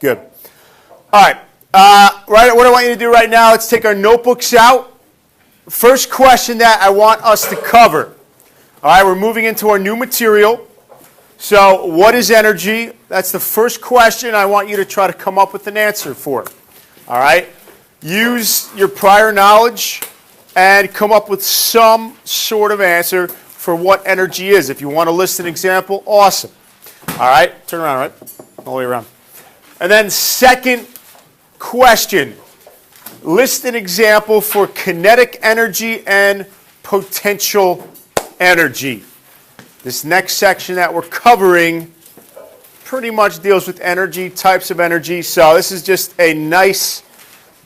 Good. All right. Right. What I want you to do right now, let's take our notebooks out. First question that I want us to cover. All right, we're moving into our new material. So what is energy? That's the first question I want you to try to come up with an answer for. All right? Use your prior knowledge and come up with some sort of answer for what energy is. If you want to list an example, awesome. All right? Turn around, right? All the way around. And then second question. List an example for kinetic energy and potential energy. This next section that we're covering pretty much deals with energy, types of energy. So this is just a nice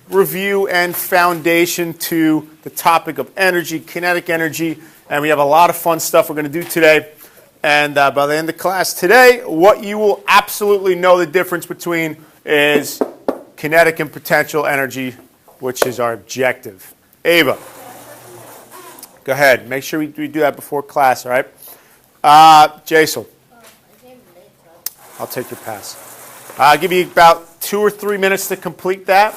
review and foundation to the topic of energy, kinetic energy. And we have a lot of fun stuff we're going to do today. And by the end of class today, what you will absolutely know the difference between is kinetic and potential energy, which is our objective. Ava, go ahead. Make sure we do that before class, all right? Jason, I'll take your pass. I'll give you about 2 or 3 minutes to complete that.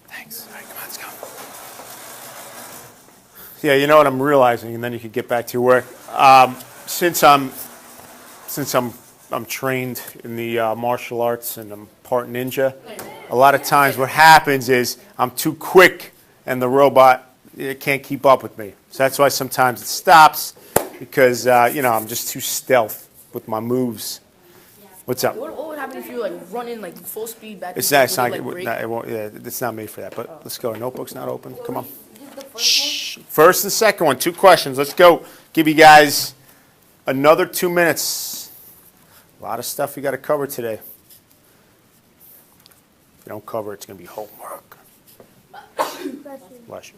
Thanks. All right, come on, let's go. Yeah, you know what I'm realizing, and then you can get back to your work. Since I'm trained in the martial arts and I'm part ninja, a lot of times what happens is I'm too quick and the robot it can't keep up with me. So that's why sometimes it stops because I'm just too stealth with my moves. What's up? What would happen if you run in full speed back? It's not made for that. But let's go. Notebook's not open. Come on. Shh. First and second one, 2 questions. Let's go. Give you guys another 2 minutes. A lot of stuff we got to cover today. If you don't cover it, it's going to be homework. Bless you.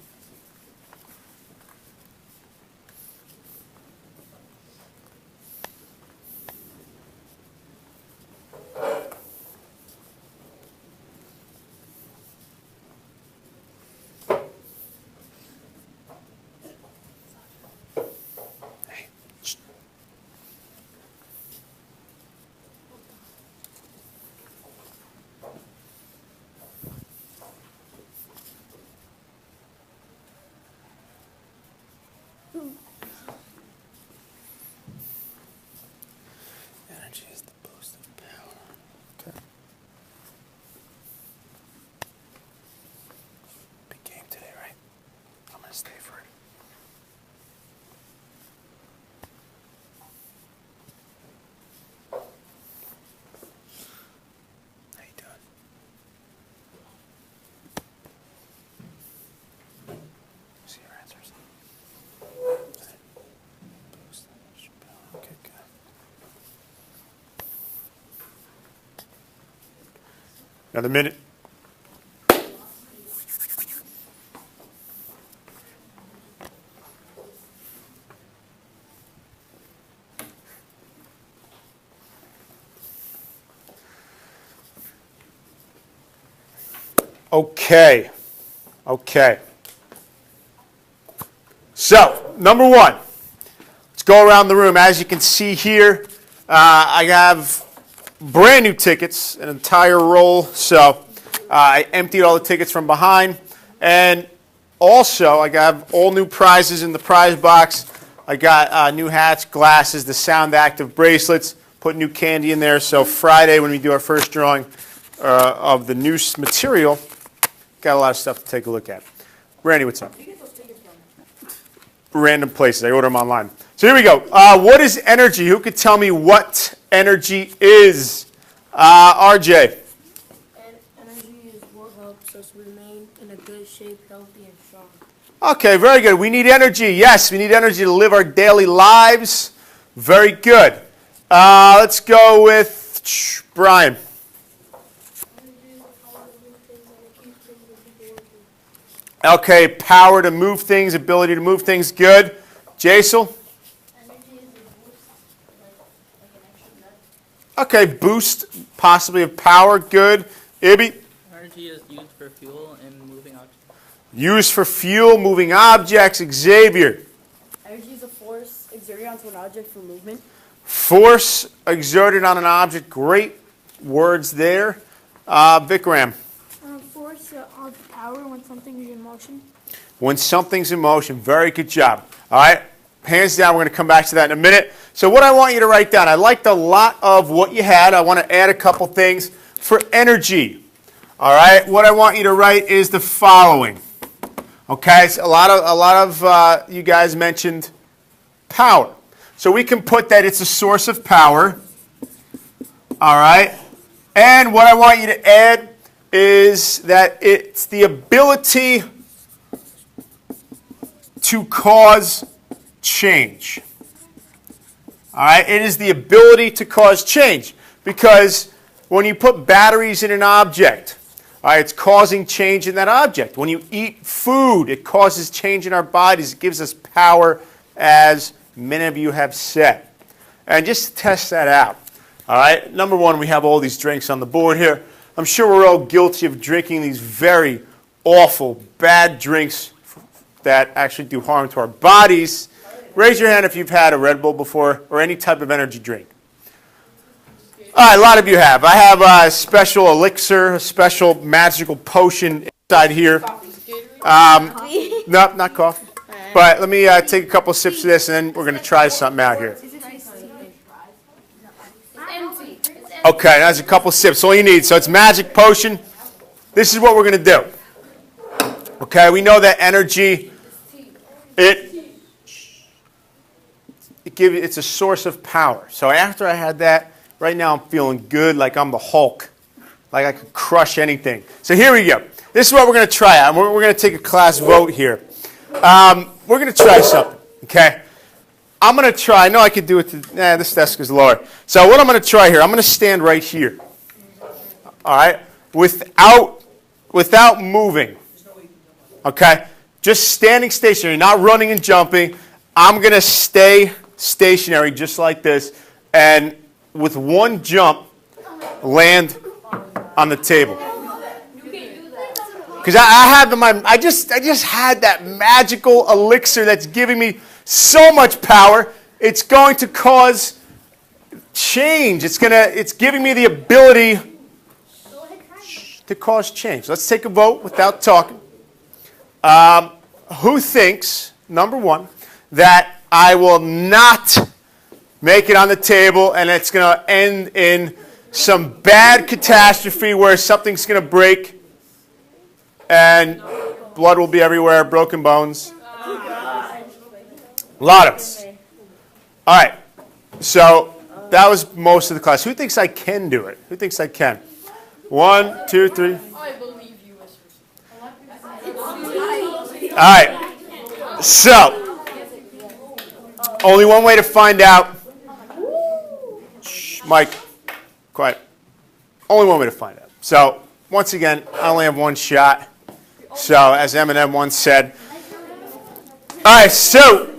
Energy is the boost of power. Okay. Big game today, right? I'm going to stay for it. How you doing? See your answers. Boost energy power. Okay, good. Another minute. Okay. So, number 1. Let's go around the room. As you can see here, I have brand new tickets, an entire roll. So I emptied all the tickets from behind. And also, I got all new prizes in the prize box. I got new hats, glasses, the Sound Active bracelets, put new candy in there. So Friday, when we do our first drawing of the new material, got a lot of stuff to take a look at. Randy, what's up? Where do you get those tickets from? Random places. I order them online. So here we go. What is energy? Who could tell me what energy is? RJ. Energy is what helps us remain in a good shape, healthy, and strong. Okay, very good. We need energy. Yes, we need energy to live our daily lives. Very good. Let's go with Brian. Okay, power to move things, ability to move things. Good. Jason? Okay, boost possibly of power. Good. Ibby? Energy is used for fuel and moving objects. Used for fuel, moving objects. Xavier. Energy is a force exerted onto an object for movement. Force exerted on an object. Great words there. Vikram. Force of power when something is in motion. When something's in motion. Very good job. All right. Hands down. We're going to come back to that in a minute. So what I want you to write down, I liked a lot of what you had. I want to add a couple things for energy. All right. What I want you to write is the following. Okay. So a lot of you guys mentioned power. So we can put that it's a source of power. All right. And what I want you to add is that it's the ability to cause change. All right. It is the ability to cause change because when you put batteries in an object, all right, it's causing change in that object. When you eat food, it causes change in our bodies. It gives us power, as many of you have said. And just to test that out, all right, number one, we have all these drinks on the board here. I'm sure we're all guilty of drinking these very awful, bad drinks that actually do harm to our bodies. Raise your hand if you've had a Red Bull before or any type of energy drink. All right, a lot of you have. I have a special elixir, a special magical potion inside here. No, not coffee. But let me take a couple sips of this, and then we're going to try something out here. Okay, that's a couple sips. All you need. So it's magic potion. This is what we're going to do. Okay, we know that energy, it's a source of power. So after I had that, right now I'm feeling good, like I'm the Hulk, like I could crush anything. So here we go. This is what we're going to try out. We're going to take a class vote here. We're going to try something, okay? I'm going to try. I know I could do it. This desk is lower. So what I'm going to try here, I'm going to stand right here, all right, without moving, okay? Just standing stationary, not running and jumping. I'm going to stay stationary just like this, and with one jump, land on the table. Because I just had that magical elixir that's giving me so much power. It's going to cause change. It's giving me the ability to cause change. Let's take a vote without talking. Who thinks, number one, that I will not make it on the table and it's going to end in some bad catastrophe where something's going to break and blood will be everywhere, broken bones? A lot of us. All right. So that was most of the class. Who thinks I can do it? Who thinks I can? 1, 2, 3. I believe you, All right. So, only one way to find out. Shh, Mike, quiet. Only one way to find out. So, once again, I only have one shot. So, as Eminem once said. All right, so.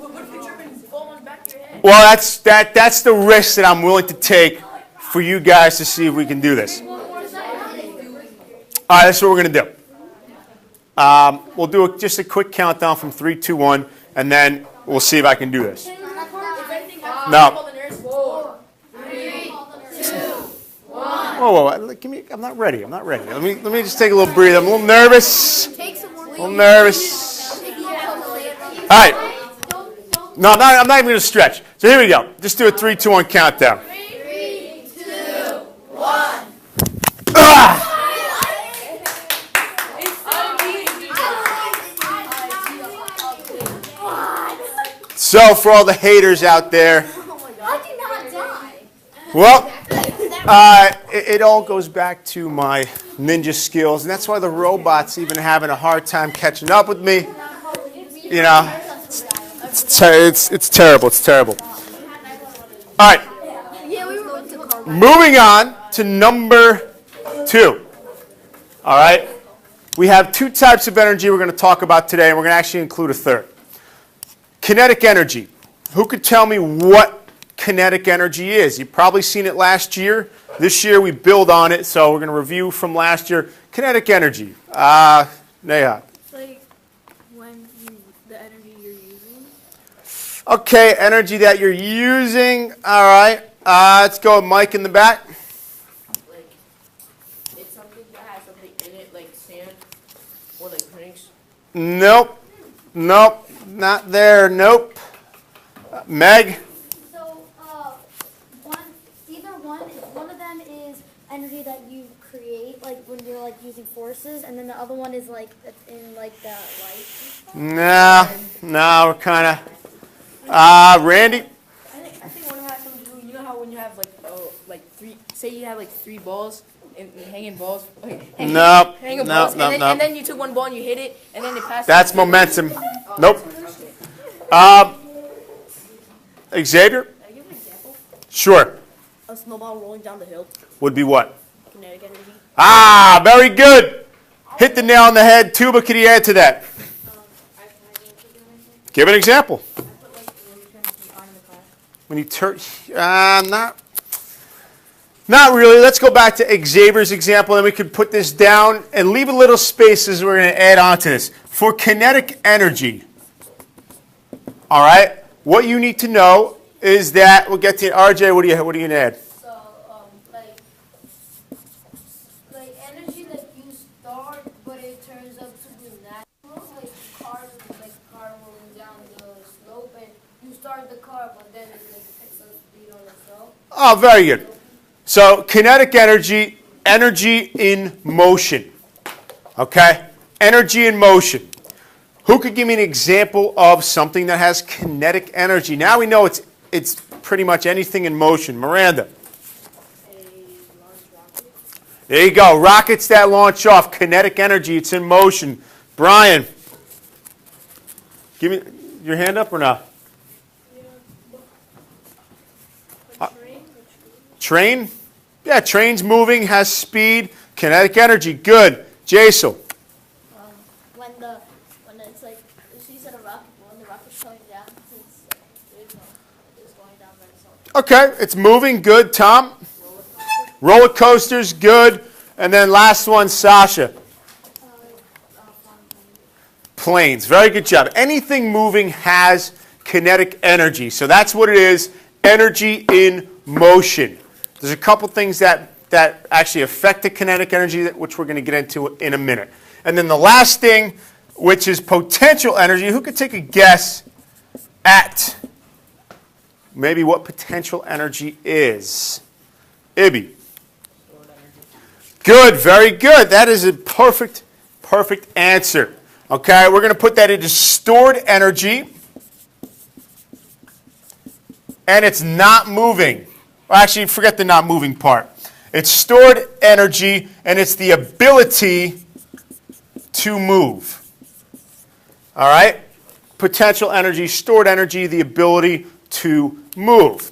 Well, that's the risk that I'm willing to take for you guys to see if we can do this. All right, that's what we're going to do. We'll do just a quick countdown from 3, 2, 1, and then we'll see if I can do this. No. Whoa, give me, I'm not ready. Let me just take a little breather. I'm a little nervous. All right. No, I'm not even going to stretch. So here we go. Just do a 3, 2, 1 countdown. 3, 2, 1. So for all the haters out there, well, it all goes back to my ninja skills, and that's why the robot's even having a hard time catching up with me. You know, it's terrible. It's terrible. All right. Moving on to number 2. All right. We have 2 types of energy we're going to talk about today, and we're going to actually include a third. Kinetic energy. Who could tell me what kinetic energy is? You've probably seen it last year. This year we build on it, so we're going to review from last year. Kinetic energy. Neha. It's like Okay, energy that you're using. All right. Let's go with Mike in the back. Like, it's something that has something in it, like sand or like drinks. Nope. Nope. Not there. Nope. Meg? So, one of them is energy that you create, like when you're like using forces, and then the other one is like in like the light. No, we're kind of. Randy? I think one has something to do. You know how when you have like three, say you have like three balls and hanging balls. Okay, Nope. hanging Nope, balls, nope, and nope. then you took one ball and you hit it, and then it passed. That's momentum. Oh, Nope. Xavier? Can I give an example? Sure. A snowball rolling down the hill. Would be what? Kinetic energy. Very good. Hit the nail on the head. Tuba, could you add to that? Give an example. When you turn, not really. Let's go back to Xavier's example, and we could put this down and leave a little space as we're going to add on to this. For kinetic energy, all right, what you need to know is that, we'll get to it. RJ, what are you going to add? So, like energy that you start, but it turns up to be natural, like car rolling down the slope, and you start the car, but then it like picks up speed on itself. Oh, very good. So kinetic energy, energy in motion. Okay? Energy in motion. Who could give me an example of something that has kinetic energy? Now we know it's pretty much anything in motion. Miranda. There you go. Rockets that launch off. Kinetic energy. It's in motion. Brian. Give me your hand up or not? Train? Yeah, train's moving, has speed, kinetic energy. Good. Jason. When it's like, she said a rocket, when the rocket's coming down, it's going down by itself. Okay, it's moving. Good. Tom? Roller coasters. Good. And then last one, Sasha. Planes. Very good job. Anything moving has kinetic energy. So that's what it is. Energy in motion. There's a couple things that actually affect the kinetic energy, which we're going to get into in a minute. And then the last thing, which is potential energy. Who could take a guess at maybe what potential energy is? Ibby. Good, very good. That is a perfect answer. Okay, we're going to put that into stored energy. And it's not moving. Well, actually, forget the not moving part. It's stored energy, and it's the ability to move. All right? Potential energy, stored energy, the ability to move.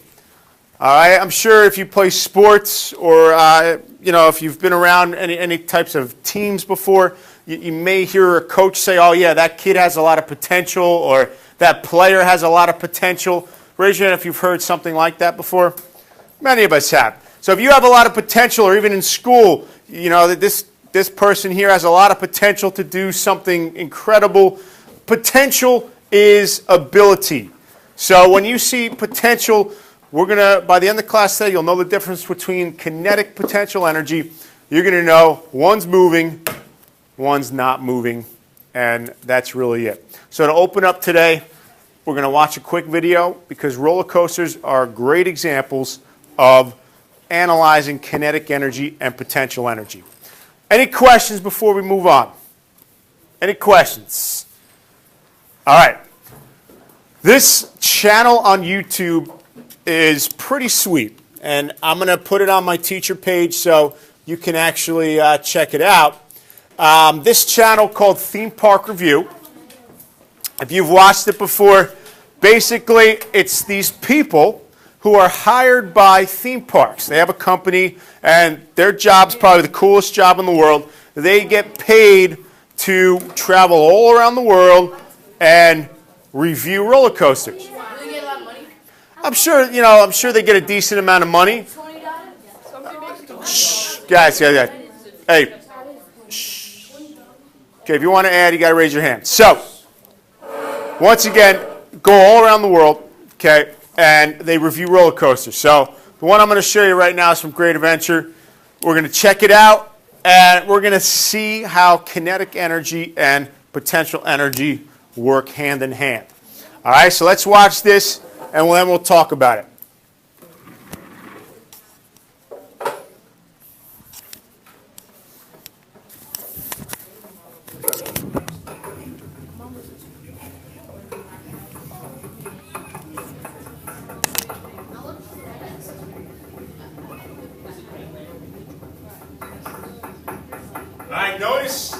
All right? I'm sure if you play sports or, if you've been around any types of teams before, you may hear a coach say, oh, yeah, that kid has a lot of potential, or that player has a lot of potential. Raise your hand if you've heard something like that before. Many of us have. So if you have a lot of potential, or even in school, that this person here has a lot of potential to do something incredible. Potential is ability. So when you see potential, we're going to, by the end of the class today, you'll know the difference between kinetic potential energy. You're going to know one's moving, one's not moving, and that's really it. So to open up today, we're going to watch a quick video because roller coasters are great examples of analyzing kinetic energy and potential energy. Any questions before we move on? Any questions? All right. This channel on YouTube is pretty sweet, and I'm going to put it on my teacher page so you can actually check it out. This channel called Theme Park Review. If you've watched it before, basically it's these people who are hired by theme parks. They have a company, and their job's probably the coolest job in the world. They get paid to travel all around the world and review roller coasters. Do they get a lot of money? I'm sure they get a decent amount of money. Shh, guys. Hey. Shh. Okay, if you want to add, you got to raise your hand. So, once again, go all around the world, okay, and they review roller coasters. So the one I'm going to show you right now is from Great Adventure. We're going to check it out, and we're going to see how kinetic energy and potential energy work hand in hand. All right, so let's watch this, and then we'll talk about it. All right, notice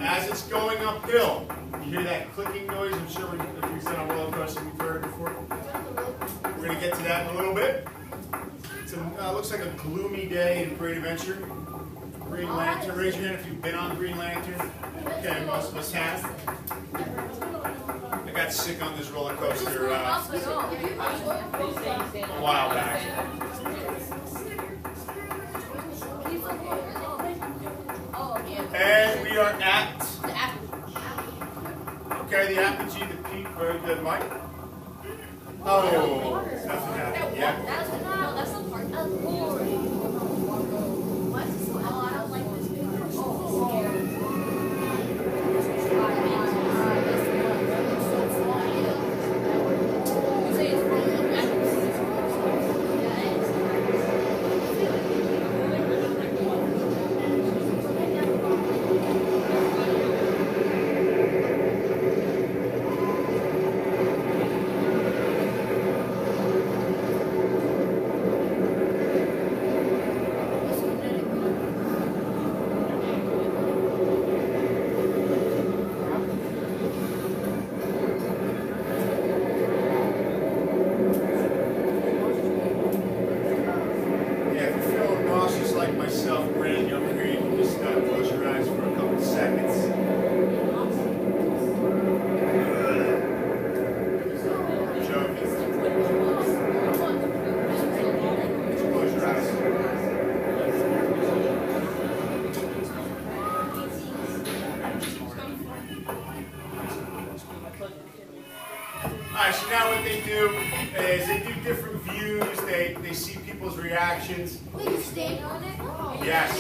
as it's going uphill, you hear that clicking noise. I'm sure if you've been on a roller coaster, you've heard it before. We're going to get to that in a little bit. It looks like a gloomy day in Great Adventure. Green Lantern. Raise your hand if you've been on Green Lantern. Okay, most of us have. I got sick on this roller coaster a while back. And we are at the apogee, the peak. Very good, Mike. Oh, nothing happened yet. That's the part. That's boring. Why is it so hot? I don't like this picture. Oh, scary. Alright, so now what they do is they do different views, they see people's reactions. Will you stand on it? Yes.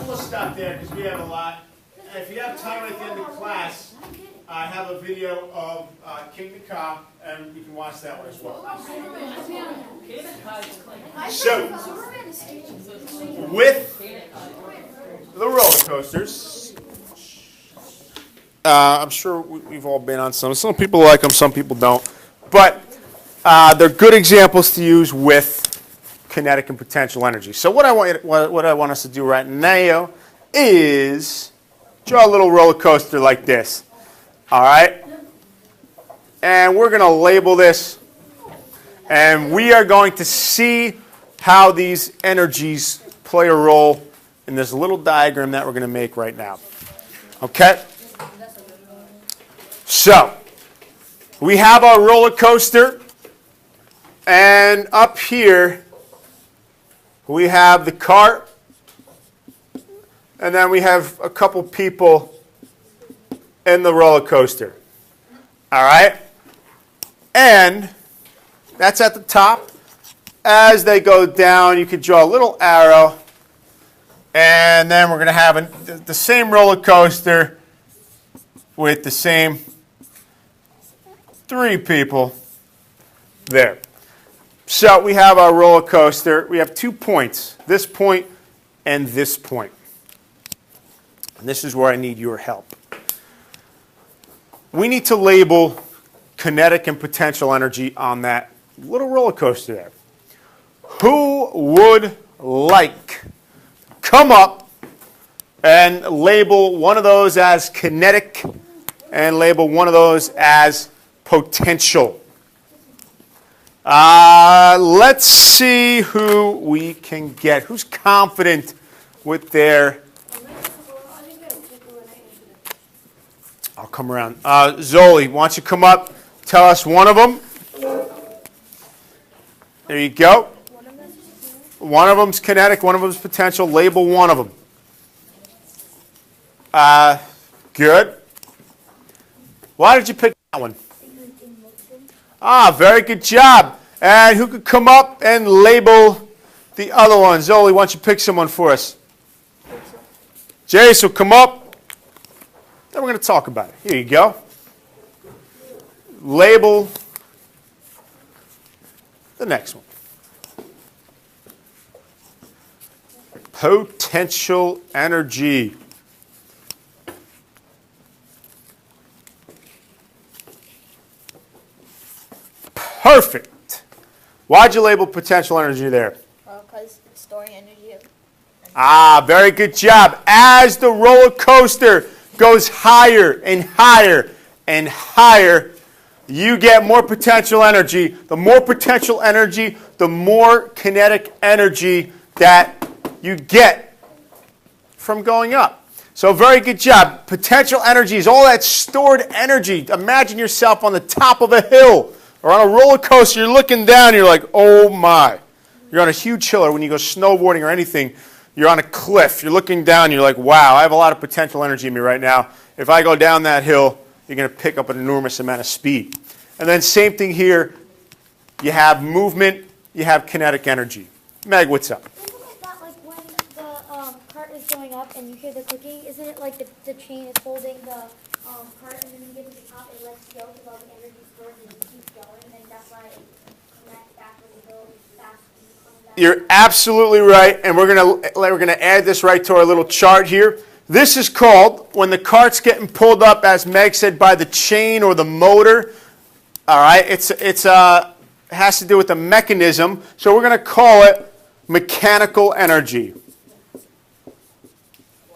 We'll stop there because we have a lot. If you have time at the end of class, I have a video of Kinetic, and you can watch that one as well. So, with the roller coasters, I'm sure we've all been on some. Some people like them, some people don't. But they're good examples to use with kinetic and potential energy. So what I want us to do right now is draw a little roller coaster like this. All right? And we're going to label this. And we are going to see how these energies play a role in this little diagram that we're going to make right now. Okay? So, we have our roller coaster. And up here, we have the cart. And then we have a couple people in the roller coaster. All right? And that's at the top. As they go down, you could draw a little arrow. And then we're going to have the same roller coaster with the same 3 people there. So we have our roller coaster. We have 2 points, this point and this point. And this is where I need your help. We need to label kinetic and potential energy on that little roller coaster there. Who would like come up and label one of those as kinetic and label one of those as potential? Let's see who we can get. Who's confident with their... I'll come around. Zoli, why don't you come up, tell us one of them. There you go. One of them's kinetic, one of them's potential. Label one of them. Good. Why did you pick that one? Ah, very good job. And who could come up and label the other one? Zoli, why don't you pick someone for us? Jace will come up. Then we're going to talk about it. Here you go. Label the next one. Potential energy. Perfect. Why'd you label potential energy there? Because it's storing energy. Ah, very good job. As the roller coaster goes higher and higher and higher, you get more potential energy. The more potential energy, the more kinetic energy that you get from going up. So very good job. Potential energy is all that stored energy. Imagine yourself on the top of a hill or on a roller coaster. You're looking down, you're like, oh my. You're on a huge hill, or when you go snowboarding or anything, you're on a cliff. You're looking down, you're like, wow, I have a lot of potential energy in me right now. If I go down that hill, you're going to pick up an enormous amount of speed. And then same thing here. You have movement, you have kinetic energy. Meg, what's up? Isn't it that like when the cart is going up and you hear the clicking, isn't it like the chain is holding the cart, and then when you get to the top it lets go because all the energy stored and it keeps going, and that's why it connects back when you go fast and you come back? You're absolutely right, and we're gonna add this right to our little chart here. This is called, when the cart's getting pulled up, as Meg said, by the chain or the motor. All right, it has to do with the mechanism, so we're going to call it mechanical energy.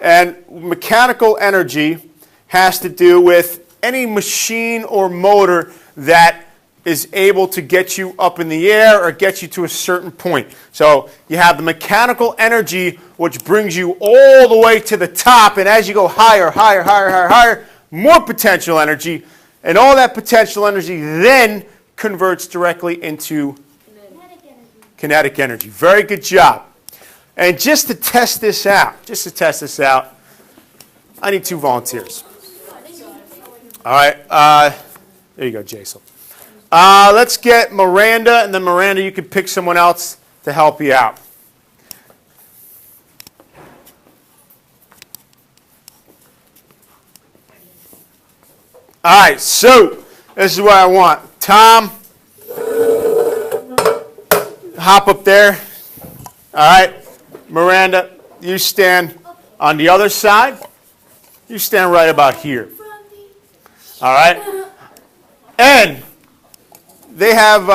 And mechanical energy has to do with any machine or motor that is able to get you up in the air or get you to a certain point. So you have the mechanical energy, which brings you all the way to the top, and as you go higher, higher, higher, higher, higher, more potential energy, and all that potential energy then converts directly into kinetic energy. Very good job. And just to test this out, I need 2 volunteers. All right, there you go, Jason. Let's get Miranda, and then Miranda, you can pick someone else to help you out. All right, so this is what I want. Tom, hop up there. All right, Miranda, you stand on the other side. You stand right about here. All right, and they have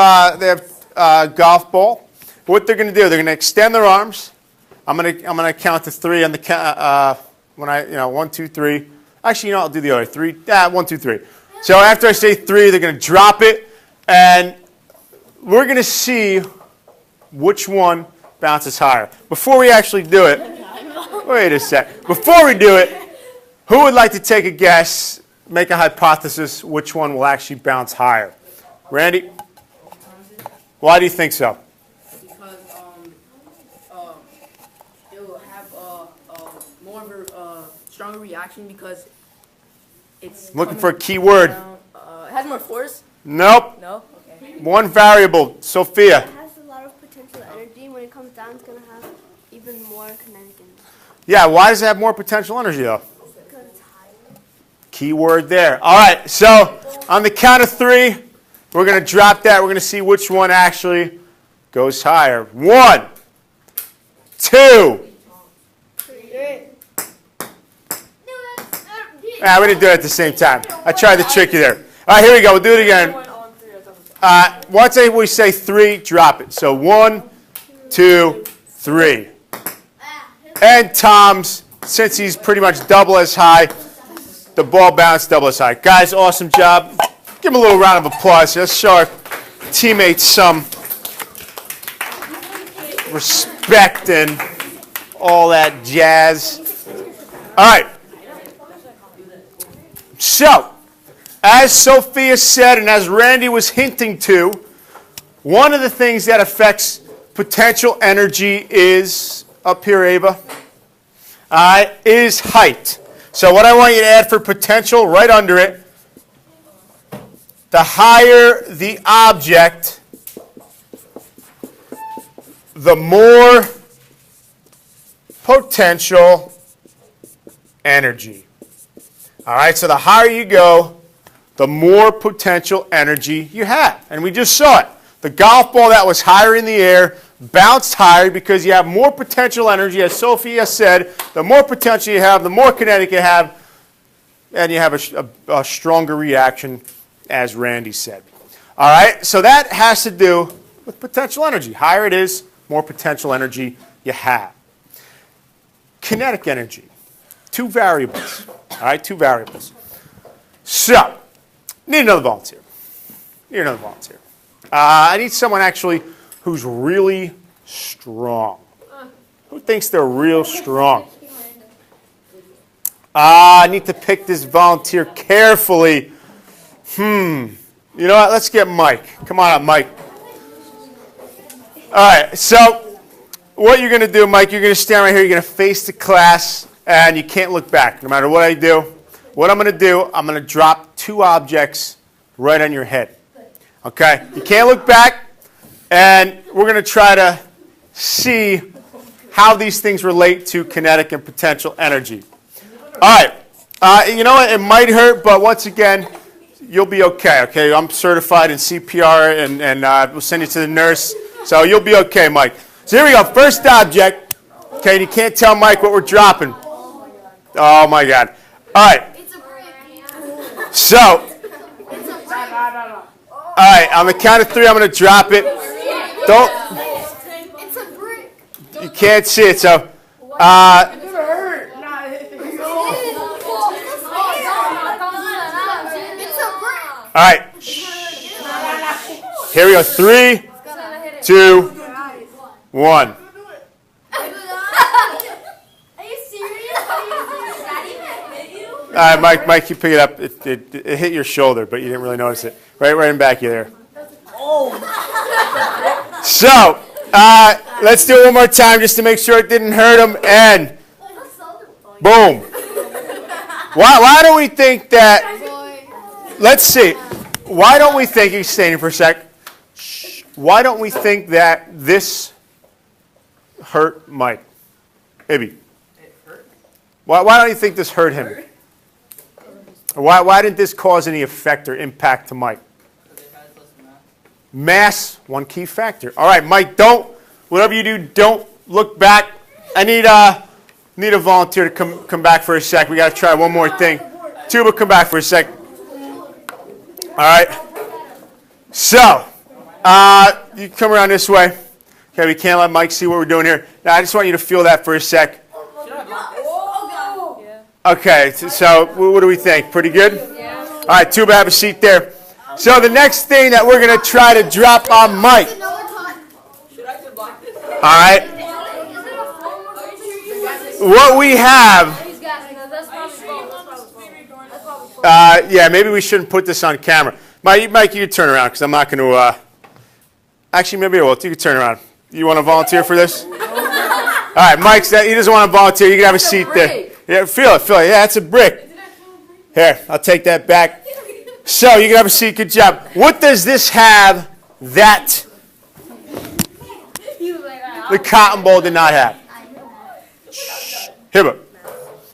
a golf ball. What they're going to do? They're going to extend their arms. I'm going to count to 3 on the when I 1, 2, 3. Actually, I'll do the other 3. 1, 2, 3. So after I say 3, they're going to drop it, and we're going to see which one bounces higher. Before we actually do it, wait a sec. Before we do it, who would like to take a guess, make a hypothesis, which one will actually bounce higher? Randy? Why do you think so? Because it will have more of a stronger reaction because it's Looking for a key word. It has more force. Nope. No. Okay. One variable. Sophia. It has a lot of potential energy. When it comes down, it's going to have even more kinetic energy. Yeah, why does it have more potential energy, though? Because it's higher. Key word there. All right, so on the count of 3, we're going to drop that. We're going to see which one actually goes higher. 1, 2. We didn't do it at the same time. I tried to trick you there. All right, here we go. We'll do it again. Once we say 3, drop it. So 1, 2, 3. And Tom's, since he's pretty much double as high, the ball bounced double as high. Guys, awesome job. Give him a little round of applause. Let's show our teammates some respect and all that jazz. All right. So, as Sophia said and as Randy was hinting to, one of the things that affects potential energy is, up here, Ava, is height. So what I want you to add for potential, right under it, the higher the object, the more potential energy. All right, so the higher you go, the more potential energy you have. And we just saw it. The golf ball that was higher in the air bounced higher because you have more potential energy. As Sophia said, the more potential you have, the more kinetic you have, and you have a stronger reaction, as Randy said. All right, so that has to do with potential energy. Higher it is, more potential energy you have. Kinetic energy, two variables. All right, two variables. So, need another volunteer. I need someone actually who's really strong. Who thinks they're real strong? I need to pick this volunteer carefully. You know what? Let's get Mike. Come on up, Mike. All right, so what you're going to do, Mike, you're going to stand right here. You're going to face the class, and you can't look back no matter what I do. What I'm going to do, I'm going to drop two objects right on your head. Okay? You can't look back, and we're going to try to see how these things relate to kinetic and potential energy. All right. You know what? It might hurt, but once again, you'll be okay. Okay? I'm certified in CPR, and we'll send you to the nurse. So you'll be okay, Mike. So here we go. First object. Okay, and you can't tell Mike what we're dropping. Oh, my God. All right. So, all right, on the count of three, I'm going to drop it. Don't. It's a brick. You can't see it, so. All right. Here we go. 3, 2, 1. Are you serious? All right, Mike, you pick it up. It hit your shoulder, but you didn't really notice it. Right in back of you there. So, let's do it one more time just to make sure it didn't hurt him. And boom. Why don't we think that? Let's see. Why don't we think? He's standing for a sec. Why don't we think that this hurt Mike? Maybe. Why don't you think this hurt him? Why didn't this cause any effect or impact to Mike? Mass, one key factor. All right, Mike, whatever you do, don't look back. I need a volunteer to come back for a sec. We got to try one more thing. Tuba, come back for a sec. All right. So, you come around this way. Okay, we can't let Mike see what we're doing here. Now, I just want you to feel that for a sec. Okay, so what do we think? Pretty good? Yeah. All right, Tuba, have a seat there. So the next thing that we're going to try to drop on Mike. All right. What we have. Yeah, maybe we shouldn't put this on camera. Mike, you can turn around because I'm not going to. Actually, maybe I will. You can turn around. You want to volunteer for this? All right, Mike, he doesn't want to volunteer. You can have a seat there. Yeah, feel it. Yeah, it's a brick. Here, I'll take that back. So, you can have a seat. Good job. What does this have that the cotton ball did not have? Here,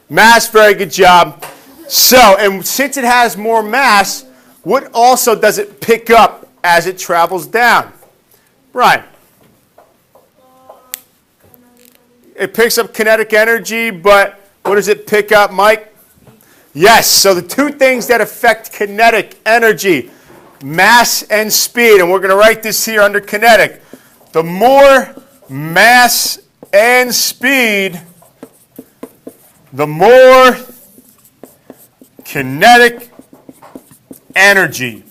mass, very good job. So, and since it has more mass, what also does it pick up as it travels down? Brian. It picks up kinetic energy, but what does it pick up, Mike? Yes, so the two things that affect kinetic energy, mass and speed, and we're going to write this here under kinetic. The more mass and speed, the more kinetic energy.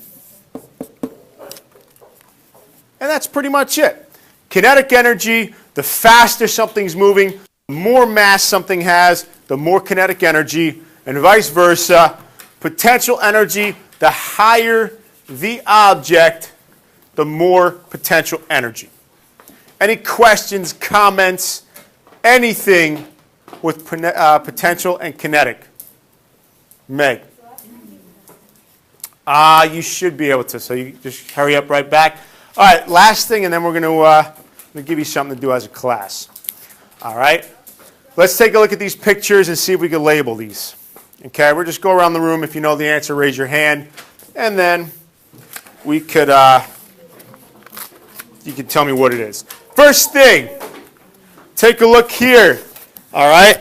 And that's pretty much it. Kinetic energy, the faster something's moving, the more mass something has, the more kinetic energy, and vice versa. Potential energy, the higher the object, the more potential energy. Any questions, comments, anything with potential and kinetic? Meg. You should be able to, so you just hurry up right back. All right, last thing, and then we're going to give you something to do as a class. All right? Let's take a look at these pictures and see if we can label these. Okay, we'll just go around the room. If you know the answer, raise your hand. And then we could, you can tell me what it is. First thing, take a look here. All right?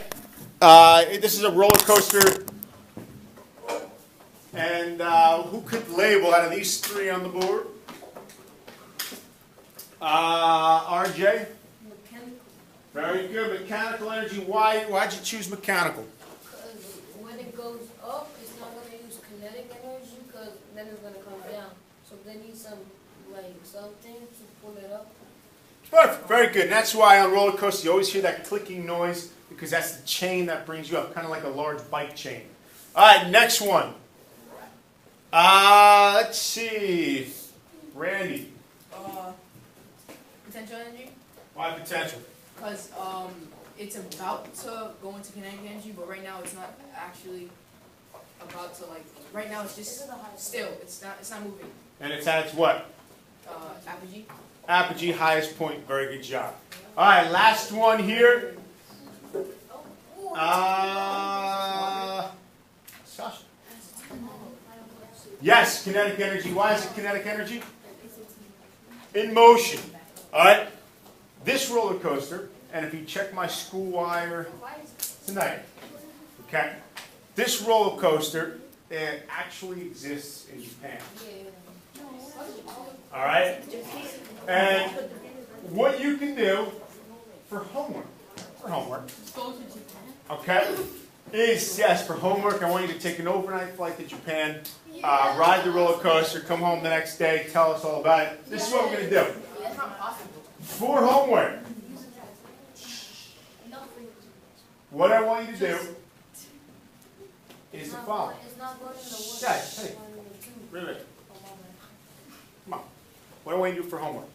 This is a roller coaster. And who could label out of these three on the board? RJ? Mechanical. Very good. Mechanical energy. Why'd you choose mechanical? Because when it goes up, it's not going to use kinetic energy because then it's going to come down. So they need some, like, something to pull it up. Perfect. Very good. And that's why on roller coasters you always hear that clicking noise because that's the chain that brings you up, kind of like a large bike chain. All right, next one. Let's see. Randy. Potential energy, Why potential? because it's about to go into kinetic energy, but right now it's not actually about to, like, right now it's just still, it's not moving. And it's at its what? Apogee. Apogee, highest point. Very good job. All right, last one here. Sasha. Yes, kinetic energy. Why is it kinetic energy? In motion. All right. This roller coaster, and if you check my school wire tonight, okay, this roller coaster it actually exists in Japan. All right. And what you can do for homework, okay, is, yes, for homework, I want you to take an overnight flight to Japan, ride the roller coaster, come home the next day, tell us all about it. This is what we're going to do. For homework, what I want you to do is to follow. It's not going in the water. Guys, hey, really. Come on. What I want you to do for homework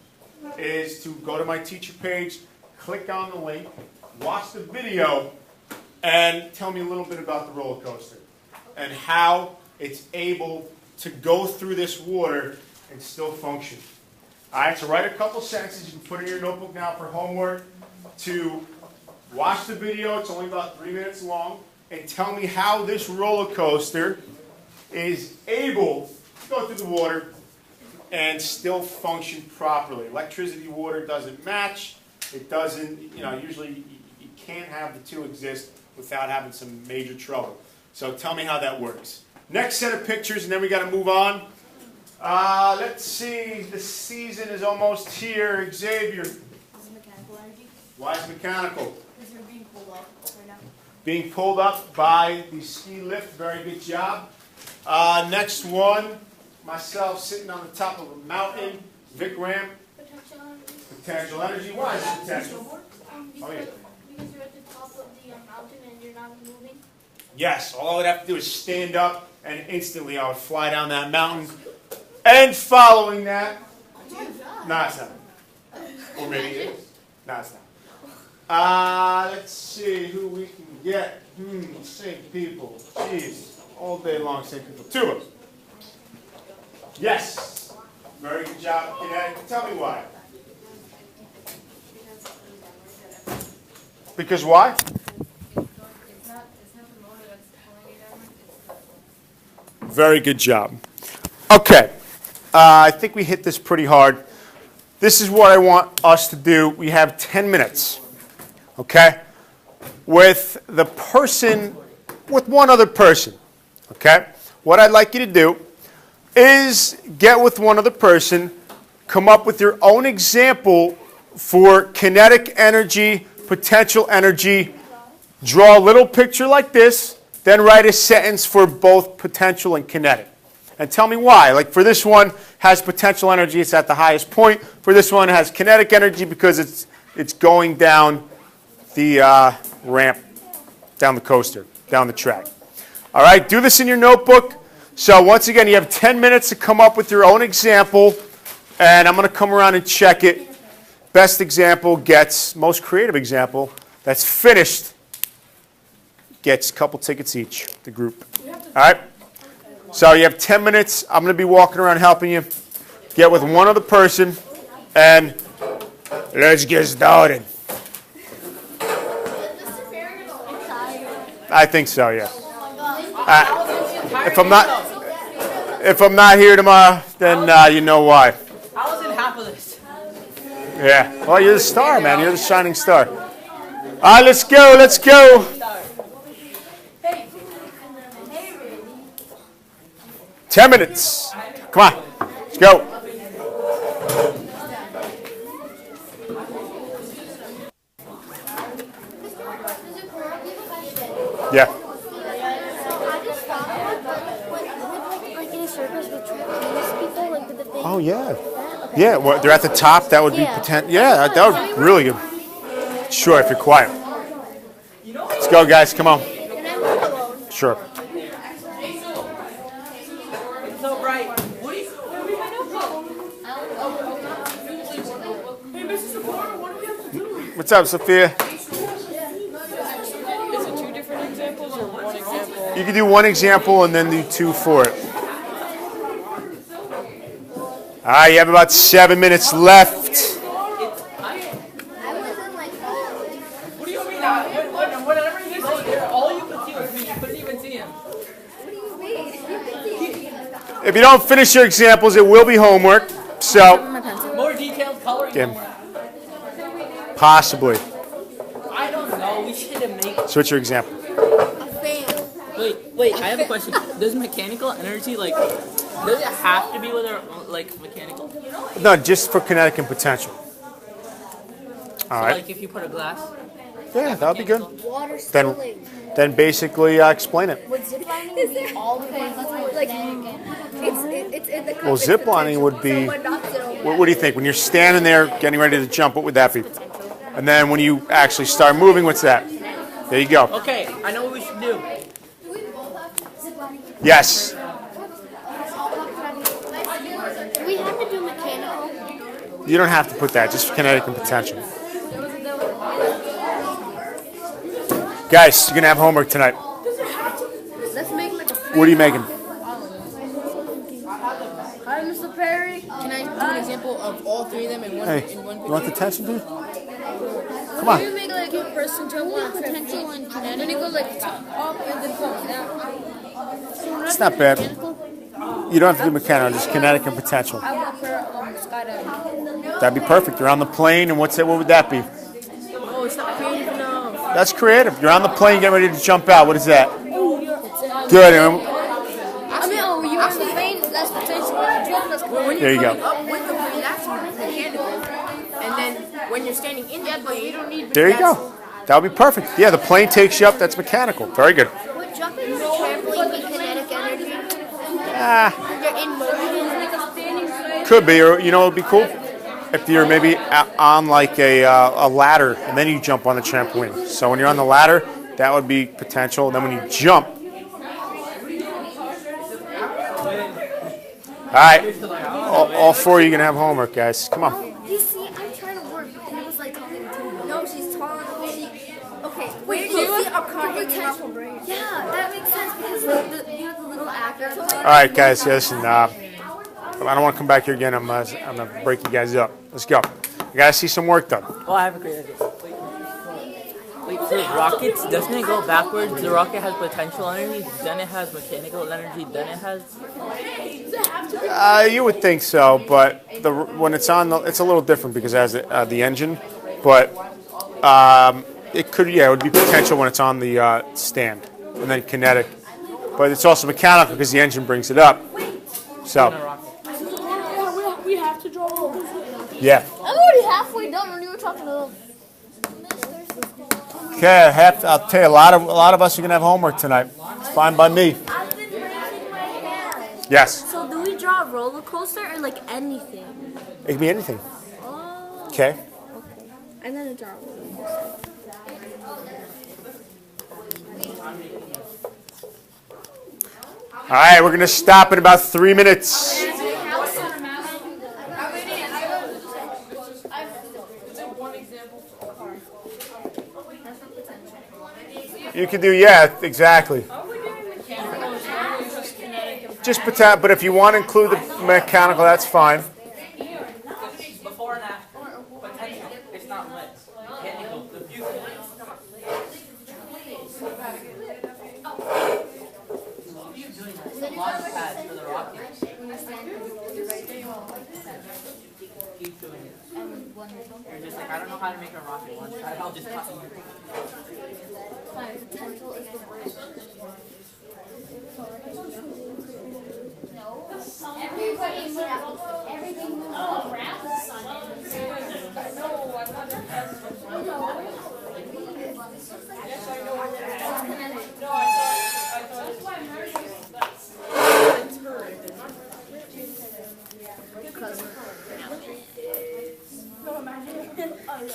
is to go to my teacher page, click on the link, watch the video, and tell me a little bit about the roller coaster and how it's able to go through this water and still function. All right, so write a couple sentences. You can put in your notebook now for homework to watch the video. It's only about 3 minutes long. And tell me how this roller coaster is able to go through the water and still function properly. Electricity, water doesn't match. It doesn't, usually you can't have the two exist without having some major trouble. So tell me how that works. Next set of pictures, and then we got to move on. Let's see, the season is almost here. Xavier. This is mechanical energy. Why is mechanical? Because they're being pulled up right now. Being pulled up by the ski lift. Very good job. Next one, myself sitting on the top of a mountain. Vic ramp. Potential energy. Potential energy. Why is it potential? Because, Oh, yeah. because you're at the top of the mountain and you're not moving. Yes, all I would have to do is stand up and instantly I would fly down that mountain. And following that, no, it's not. Or maybe it is. No, it's not. Let's see who we can get. Same people. Jeez, all day long, same people. Two of them. Yes. Very good job, Kinetic. Tell me why. Because why? Very good job. Okay. I think we hit this pretty hard. This is what I want us to do. We have 10 minutes, okay, with one other person, okay? What I'd like you to do is get with one other person, come up with your own example for kinetic energy, potential energy, draw a little picture like this, then write a sentence for both potential and kinetic. And tell me why. Like for this one, has potential energy, it's at the highest point. For this one, it has kinetic energy because it's going down the ramp, down the coaster, down the track. All right, do this in your notebook. So once again, you have 10 minutes to come up with your own example, and I'm going to come around and check it. Best example gets, most creative example, that's finished gets a couple tickets each, the group. All right? So you have 10 minutes. I'm going to be walking around helping you. Get with one other person, and let's get started. I think so, yeah. If I'm not here tomorrow, then you know why. I was in half of this. Yeah. Well, you're the star, man. You're the shining star. All right, let's go. Let's go. 10 minutes. Come on. Let's go. Yeah. Oh, yeah. Yeah, well, they're at the top. That would be potential. Yeah, that would be really good. Sure, if you're quiet. Let's go, guys. Come on. Sure. So bright. What's up, Sophia? Is it two different examples or one example? You can do one example and then do two for it. All right, you have about 7 minutes left. What do you mean? Whenever you go there, all you could see was me. You couldn't even see him. If you don't finish your examples, it will be homework. So, More detailed coloring. yeah, possibly. I don't know. We should have made. So what's your example? Wait. I have a question. Does mechanical energy does it have to be with our mechanical? No, just for kinetic and potential. All right. Like if you put a glass. Yeah, that would be good. Water Then, spilling. then basically explain it. Would ziplining be all the way like it's in the cup? Well, zip lining would be. What do you think? When you're standing there getting ready to jump, what would that be? And then when you actually start moving, what's that? There you go. Okay, I know what we should do. Yes. Do we have to do mechanical? You don't have to put that. Just kinetic and potential. Guys, you're gonna have homework tonight. Let's make like a What are you making? Hi, Mr. Perry. Can I do an example of all three of them in one Hey, in one you want the picture? attention, dude? Come Can you on. make like a person jump on potential and kinetic? Then you go like up and then come down. It's not bad. You don't have to do mechanical, just kinetic and potential. I want her skydiving. That'd be perfect. You're on the plane, and what's that? What would that be? Oh, it's not creative enough. That's creative. You're on the plane, getting ready to jump out. What is that? Good. I mean, oh, you're on the plane. That's potential. That's when There you go. up with the plane, that's mechanical. And then when you're standing in the plane, you don't need. There you go. That would be perfect. Yeah, the plane takes you up. That's mechanical. Very good. Would jumping on a trampoline be kinetic energy? Ah, You're in motion. could be. Or you know, what would be cool if you're maybe on like a ladder, and then you jump on the trampoline. So when you're on the ladder, that would be potential. And then when you jump. All right. All four of you are gonna have homework, guys. Come on. You see, I'm trying to work, but he was like talking to me. No, she's taller than me. Okay, where do you see a car hanging off her brain? Yeah, that makes sense because you have the little actor. All right, guys. Listen. I don't want to come back here again. I'm gonna break you guys up. Let's go. I gotta see some work done. Oh, I have a great idea. Wait, for rockets, doesn't it go backwards? The rocket has potential energy, then it has mechanical energy, then it has... You would think so, but when it's on, it's a little different because it has the engine. But it could, yeah, it would be potential when it's on the stand, and then kinetic. But it's also mechanical because the engine brings it up. So. We have to draw. Yeah. I'm already halfway done when you were talking to them. Okay, I'll tell you, a lot of us are gonna have homework tonight. It's fine by me. I've been raising my hand. Yes. So do we draw a roller coaster or like anything? It can be anything. Oh. Okay. Okay. I'm gonna draw a roller coaster. All right, we're gonna stop in about 3 minutes. You could do, yeah, exactly. Just pretend, but if you want to include the mechanical, that's fine. Before and after. Potential. It's not lit. Mechanical. The future. Launch pad for the rockets. Keep doing it. You're just like, I don't know how to make a rocket launch pad. I'll just copy you. Everything moves around the sun.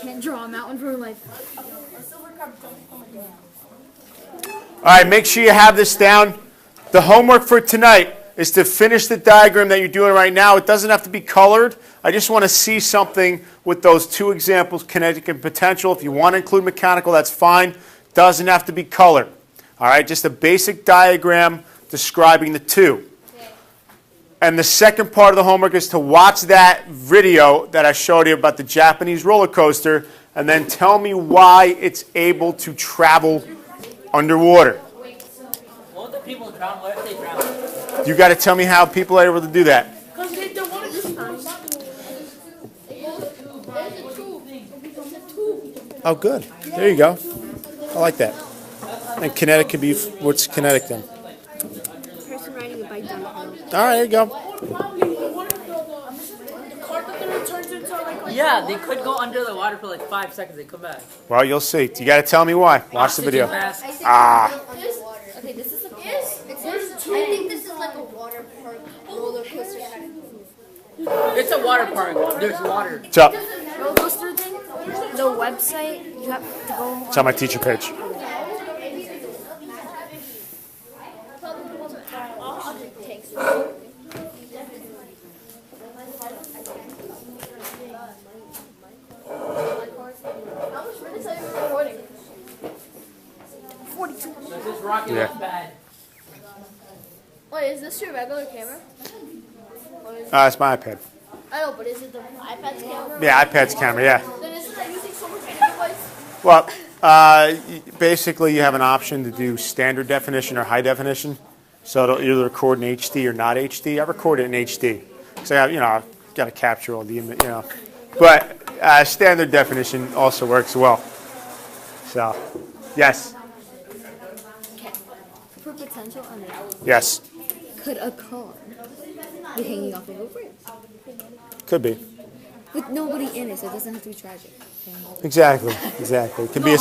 Can't draw a mountain for life. All right, make sure you have this down. The homework for tonight is to finish the diagram that you're doing right now. It doesn't have to be colored. I just want to see something with those two examples, kinetic and potential. If you want to include mechanical, that's fine. Doesn't have to be colored. All right, just a basic diagram describing the two. And the second part of the homework is to watch that video that I showed you about the Japanese roller coaster and then tell me why it's able to travel underwater. Won't the people drown? What if they drown? You got to tell me how people are able to do that. Oh, good. There you go. I like that. And kinetic could be, what's kinetic then? Person riding a bike down the hill. All right, there you go. Yeah, they could go under the water for like 5 seconds. They come back. Well, you'll see. You got to tell me why. Watch the video. Ah. Okay, this is a I think this is like a water park roller coaster. It's a water park. There's water. What's up? roller coaster thing. The website you have to go on. It's on my teacher page. This rocket Yeah. looks bad. Wait, is this your regular camera? It's my iPad. I know, but is it the iPad's camera? Yeah, iPad's camera, yeah. Then isn't that using so much gigabytes? Well, basically you have an option to do standard definition or high definition. So it'll either record in HD or not HD. I record it in HD. So I have, I've got to capture all the image, But standard definition also works well. So, yes. For potential energy, Yes. could a car be hanging off of a bridge Could be. with nobody in it, so it doesn't have to be tragic? Exactly. It could be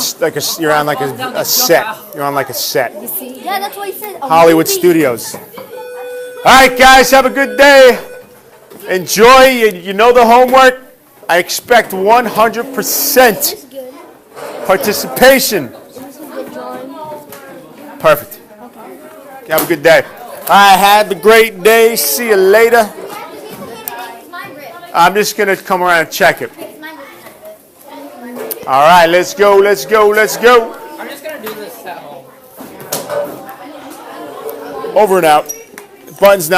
you're on like a set. You're on like a set. You see? Yeah, that's what he said. Hollywood Studios. All right, guys, have a good day. Enjoy. You know the homework. I expect 100% participation. Perfect. Have a good day. I had a great day. See you later. I'm just going to come around and check it. All right, let's go. I'm just gonna do this at home. Over and out. Buttons now.